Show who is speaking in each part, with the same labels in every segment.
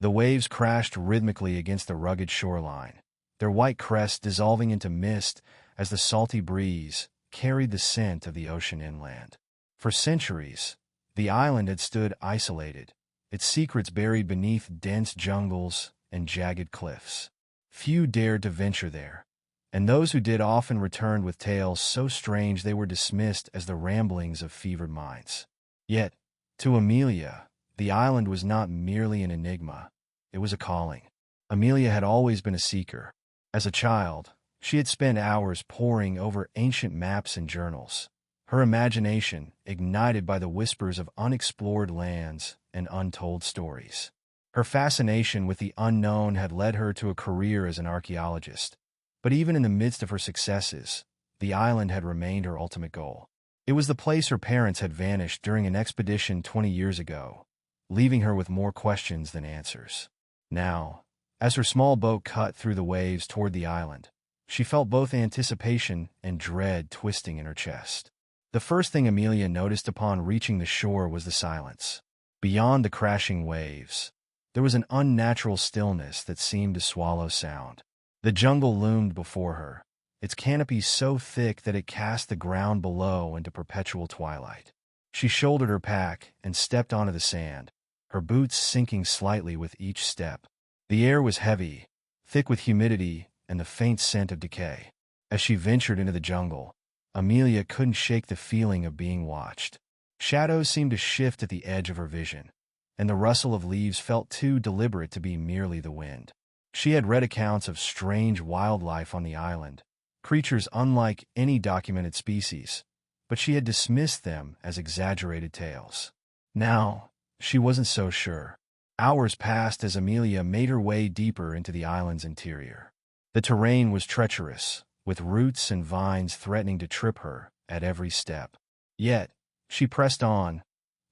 Speaker 1: The waves crashed rhythmically against the rugged shoreline, their white crests dissolving into mist as the salty breeze carried the scent of the ocean inland. For centuries, the island had stood isolated, its secrets buried beneath dense jungles and jagged cliffs. Few dared to venture there, and those who did often returned with tales so strange they were dismissed as the ramblings of fevered minds. Yet, to Amelia, the island was not merely an enigma, it was a calling. Amelia had always been a seeker. As a child, she had spent hours poring over ancient maps and journals, her imagination ignited by the whispers of unexplored lands and untold stories. Her fascination with the unknown had led her to a career as an archaeologist, but even in the midst of her successes, the island had remained her ultimate goal. It was the place her parents had vanished during an expedition 20 years ago, leaving her with more questions than answers. Now, as her small boat cut through the waves toward the island, she felt both anticipation and dread twisting in her chest. The first thing Amelia noticed upon reaching the shore was the silence. Beyond the crashing waves, there was an unnatural stillness that seemed to swallow sound. The jungle loomed before her, its canopy so thick that it cast the ground below into perpetual twilight. She shouldered her pack and stepped onto the sand, her boots sinking slightly with each step. The air was heavy, thick with humidity and the faint scent of decay. As she ventured into the jungle, Amelia couldn't shake the feeling of being watched. Shadows seemed to shift at the edge of her vision, and the rustle of leaves felt too deliberate to be merely the wind. She had read accounts of strange wildlife on the island, creatures unlike any documented species, but she had dismissed them as exaggerated tales. Now, she wasn't so sure. Hours passed as Amelia made her way deeper into the island's interior. The terrain was treacherous, with roots and vines threatening to trip her at every step. Yet, she pressed on,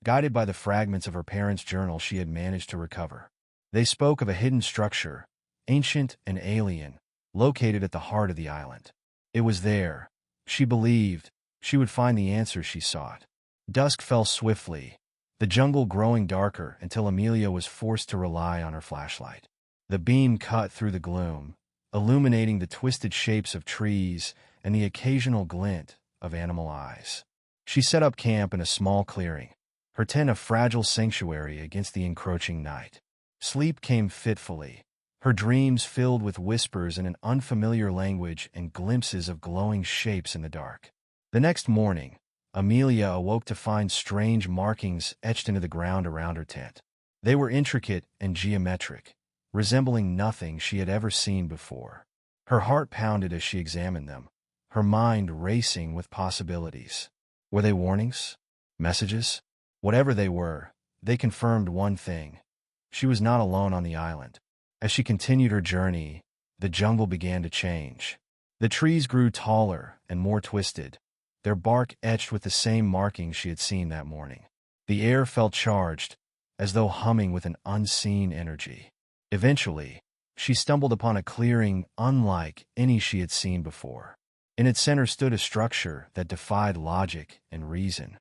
Speaker 1: guided by the fragments of her parents' journal she had managed to recover. They spoke of a hidden structure, ancient and alien, located at the heart of the island. It was there, she believed, she would find the answers she sought. Dusk fell swiftly, the jungle growing darker until Amelia was forced to rely on her flashlight. The beam cut through the gloom, illuminating the twisted shapes of trees and the occasional glint of animal eyes. She set up camp in a small clearing, her tent a fragile sanctuary against the encroaching night. Sleep came fitfully, her dreams filled with whispers in an unfamiliar language and glimpses of glowing shapes in the dark. The next morning, Amelia awoke to find strange markings etched into the ground around her tent. They were intricate and geometric, resembling nothing she had ever seen before. Her heart pounded as she examined them, her mind racing with possibilities. Were they warnings? Messages? Whatever they were, they confirmed one thing. She was not alone on the island. As she continued her journey, the jungle began to change. The trees grew taller and more twisted, their bark etched with the same markings she had seen that morning. The air felt charged, as though humming with an unseen energy. Eventually, she stumbled upon a clearing unlike any she had seen before. In its center stood a structure that defied logic and reason.